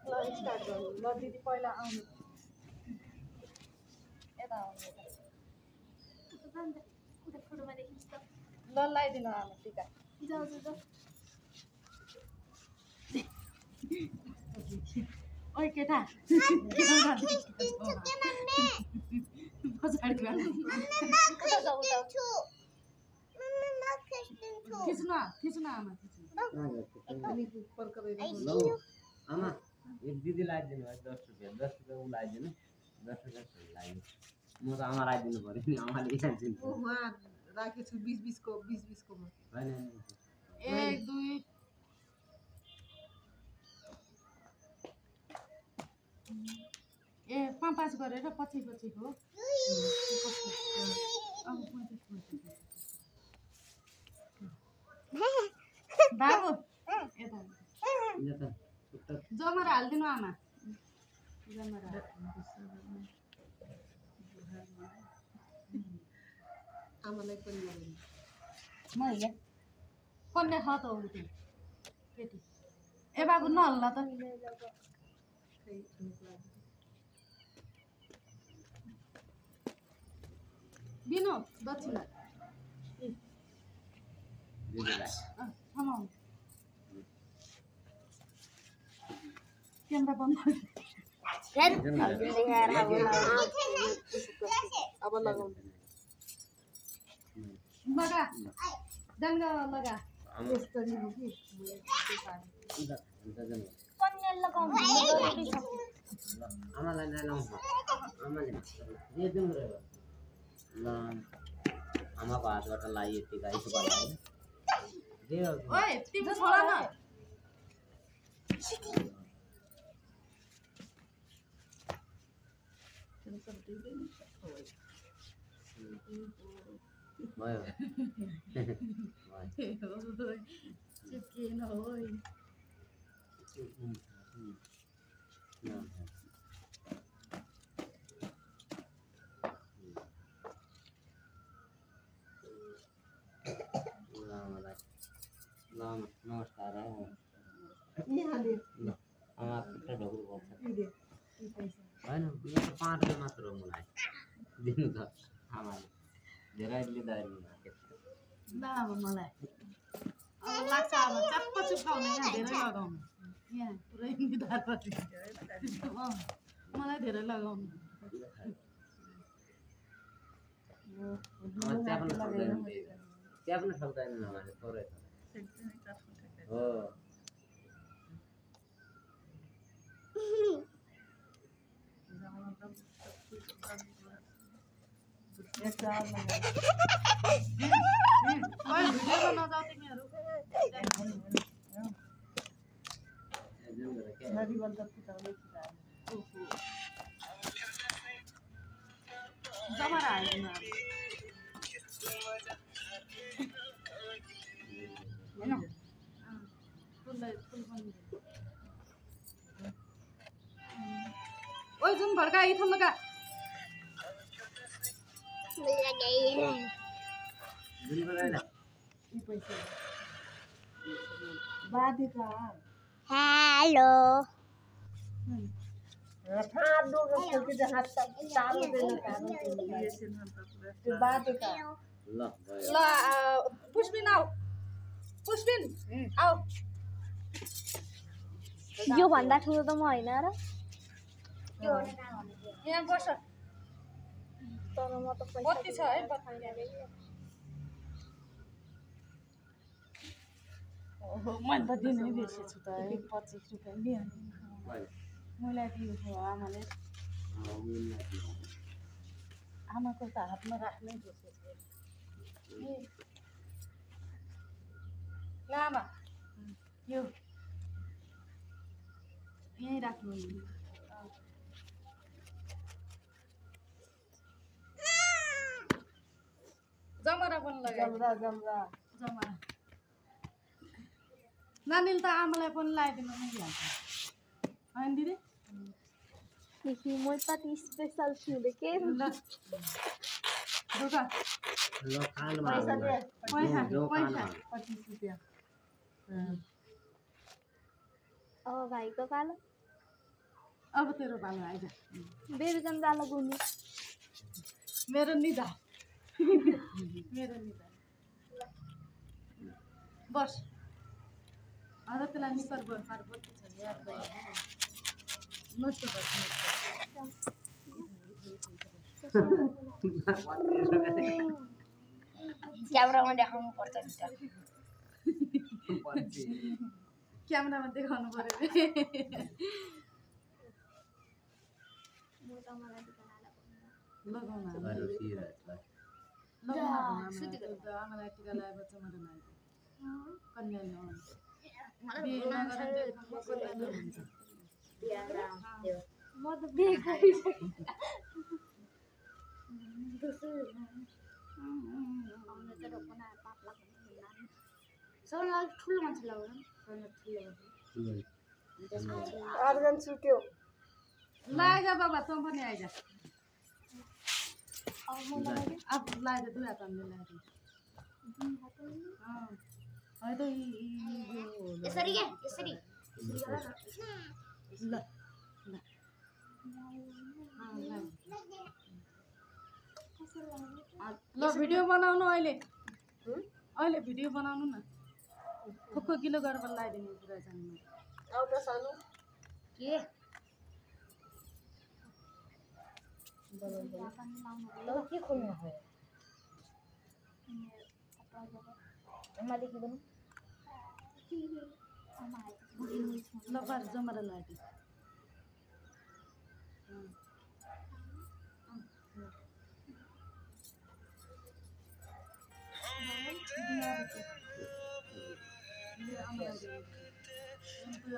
ल स्टार्ट गरौँ ल दिदी पहिला आउनु यता आउनु ल लगाइदिनु आमा टिका ओइ केटा खिच्नु आमा आमा एक दिदी लगाइदिनु है 10 रुपैयाँ 10 रुपैयाँ उ लगाइदिनु 10 रुपैयाँ लगाइदिनु म त आमा लगाइदिनु पर्यो नि आमाले खान्छन् उहाँ राखेछु 20 को हैन 1 2 ए 5 गरेर पछि हो बाबु यता जमरा हालिदिनु आमा आमालाई पनि म यहाँ कन्या छ त उ केटी ए बाबु नहल्ला त दिनु दक्षिणा क्यामेरा बन्द अब लगाउनु लगा दंगा लगा यस्तरी हो कि कन्या लगाउनु आमालाई नलाउँ आमाले दे दिनु रहेछ ल आमाको हातबाट लाग्यो त्यो गाईको बाला दे ओइ तिम्रो छोरा न भयो चिकेन ओइ नमस्कार यहाँले आमा पुरा ढोकुर पर्छ हैन यो त 5 रुपैयाँ मात्र हो मलाई दिनु त आमाले धेरै लिँदैन ल अब मलाई अब लाग्छ अब चप्प चुप्काउने यहाँ धेरै लगाउनु यहाँ पुरै निधार पछि मलाई धेरै लगाउनु त्यहाँ पनि सक्दैन हामीले थोरै हो जमरा हाल्दिनु ओइ जुन भड्का इथन लगा हेलो पुष्पिन आऊ पुष्पिन आऊ यो भन्दा ठुलो त म हैन र यहाँ बस तर म त बत्ती छ है बत्ती मैले त दिनै बिर्सेछु त 25 रुपैयाँ दिएँ मलाई दिएको आमाले आमाको त हातमा राख्नै बिर्सेछु ल आमा यो यहीँ राख्नु जमरा पनि लगायो जमरा नानीले त आमालाई पनि लगाइदिनु नै हाल्छ हैन दिदी देखि म त स्पेशल छुले के ल दुगा ल कालो पैसा दे पैसा 25 रुपैयाँ अब भाइको कालो अब तेरो पालो आइज बेबी जान जाला गुनी मेरो निदा मेरो निदा बस अरे त्यसलाई निकर पार बोल्छ यार नष्ट गर्छ क्यामेरामा देखाउनु पर्छ नि त क्यामेरामा देखाउनु पर्यो लगाउन आमालाई टिका लगाएपछि मात्रै नाइ कन्या म त बिहे गरिसकेँ ठुलो मान्छे अर्गन सुत्यो लाग बाबा तँ पनि आइज आफू लाएर दुई हात हामीले लाएर है त यसरी के यसरी ल ल भिडियो बनाउनु अहिले भिडियो बनाउनु न खोक्को किलो गरेर लगाइदिनु पुरा जानु एउटा सानो के के खोल्नु हो देखि ल पार जमारा लाग्यो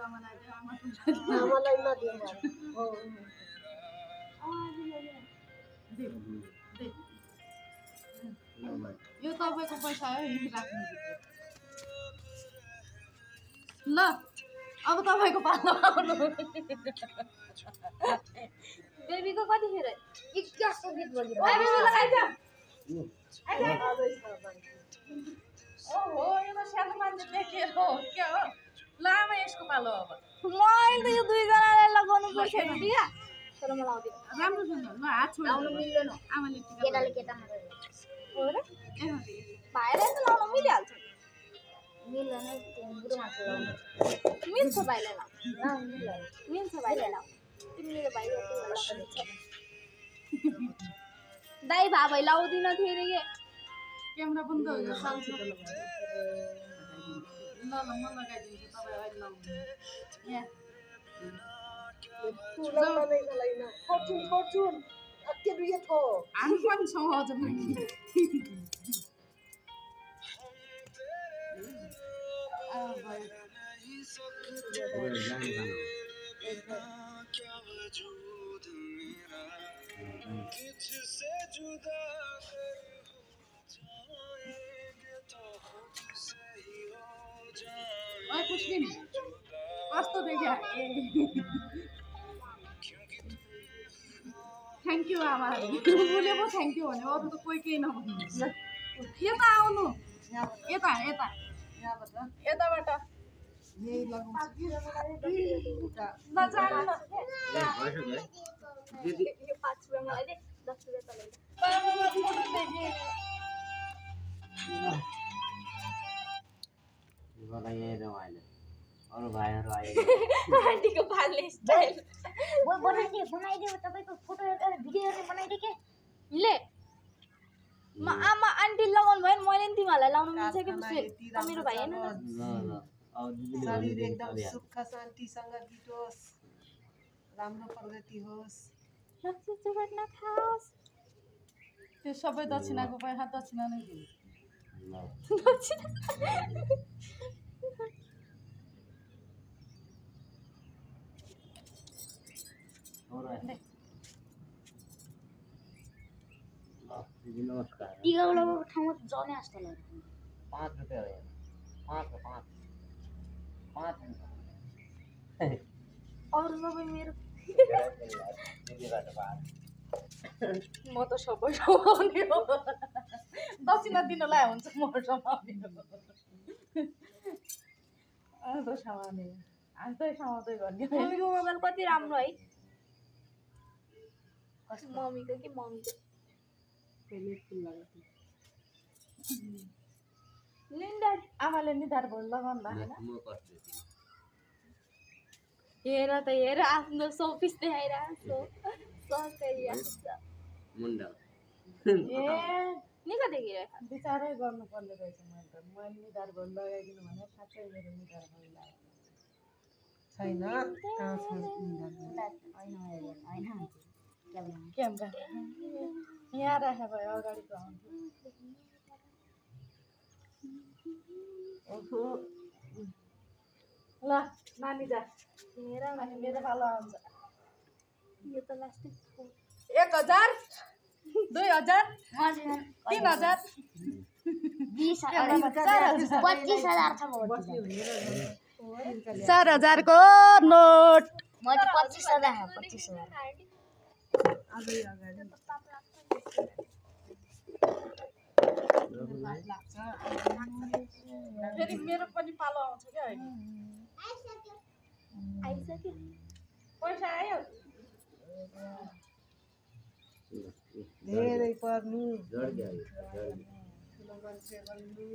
आमालाई नदियो हो यो तपाईँको पैसा हो यही राख्नु ल अब तपाईँको पालो आउनु बेबीको कतिखेर 21 गीत बोल्यो ओहो यो त सानो मान्छे देखेर हो क्या हो लामा यसको पालो अब मैले त यो दुई जनालाई लगाउनु पर्छ नि दिया तर मलाई आउँदैन राम्रो छ ल हात छोड्नु मिल्दैन आमाले केटाले केटा मात्रै हो र ए भाइलाई त लाउन मिलिहाल्छ मिल्दैन बुढो मान्छे लाउनु मिल्छ भाइलाई लाउनु मिल्दैन मिल्छ भाइलाई लाउनु तिमीले भाइ दाइ भाइ लाउँदिन थिएँ रे क्यामेरा बन्द हो यो साल छिटो लगायो ल म लगाइदिन्छु तपाईँ अहिले लाउनु यहाँ फुलाउन नै गलाइन फर्चुन अत्य दुई थो हामी पनि छौँ अझ पनि कस्तो देखा थ्याङ्क यू आमा उसले पो थ्याङ्क यू भने अरू त कोही केही नभन्नु यता आउनु यता यता यताबाट यही लगाउँछु ल जानु न यो 5 रुपैयाँ मलाई दे 10 रुपैयाँ तँलाई अरू भाइहरू आए आन्टीको पाल्ने स्टाइल बनाइदियो तपाईँको फोटो हेरेर भिडियो हेरेर बनाइदिए के ले म आमा आन्टी लगाउनु भयो मैले नि तिमीहरूलाई लाउनु मिल्छ कि मेरो भाइ होइन शरीर एकदम सुख शान्तिसँग बितोस् राम्रो प्रगति होस् रक्सी चुबट नखाओस् त्यो सबै दक्षिणाको पैसा दक्षिणा नै दिनु नमस्कार टिकाउलाको ठाउँमा जने जस्तो लाग्यो 5 रुपैयाँ हो 5 अरू सबै मेरो म त सबै समाउने हो दक्षिणा दिनलाई हुन्छ म समाउने हो समाउने आजै समाउँदै गर्ने मम्मीको मोबाइल कति राम्रो है मम्मीको कि मम्मीको त्यसले फुल लगाएको लिन्डर आमाले निधार भोल लगाउनु भएको म कस्तो थिएँ हेर त हेर आफ्नो सोपिस देखाइरहेको मुन्डा ए निको देखिरहेको बिचारै गर्नुपर्ने रहेछ मैले निधार भोल लगाइदिनु भने साँच्चै मेरो निधार भोल लागेको छैन कहाँ छ निधार भोल क्यामेरा यहाँ राखे भए अगाडिको आउँथ्यो ओहो ल नानी जा हेर अनि मेरो पालो आउँछ यो त लास्ट 1000 2000 3000 4000 को नोट फेरि मेरो पनि पालो आउँछ क्या अहिले आइसक्यो पैसा आयो धेरै पर्नु जड गयो ठुलो मान्छे बन्नु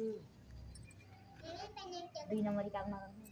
2 नम्बरी काम नगर्नु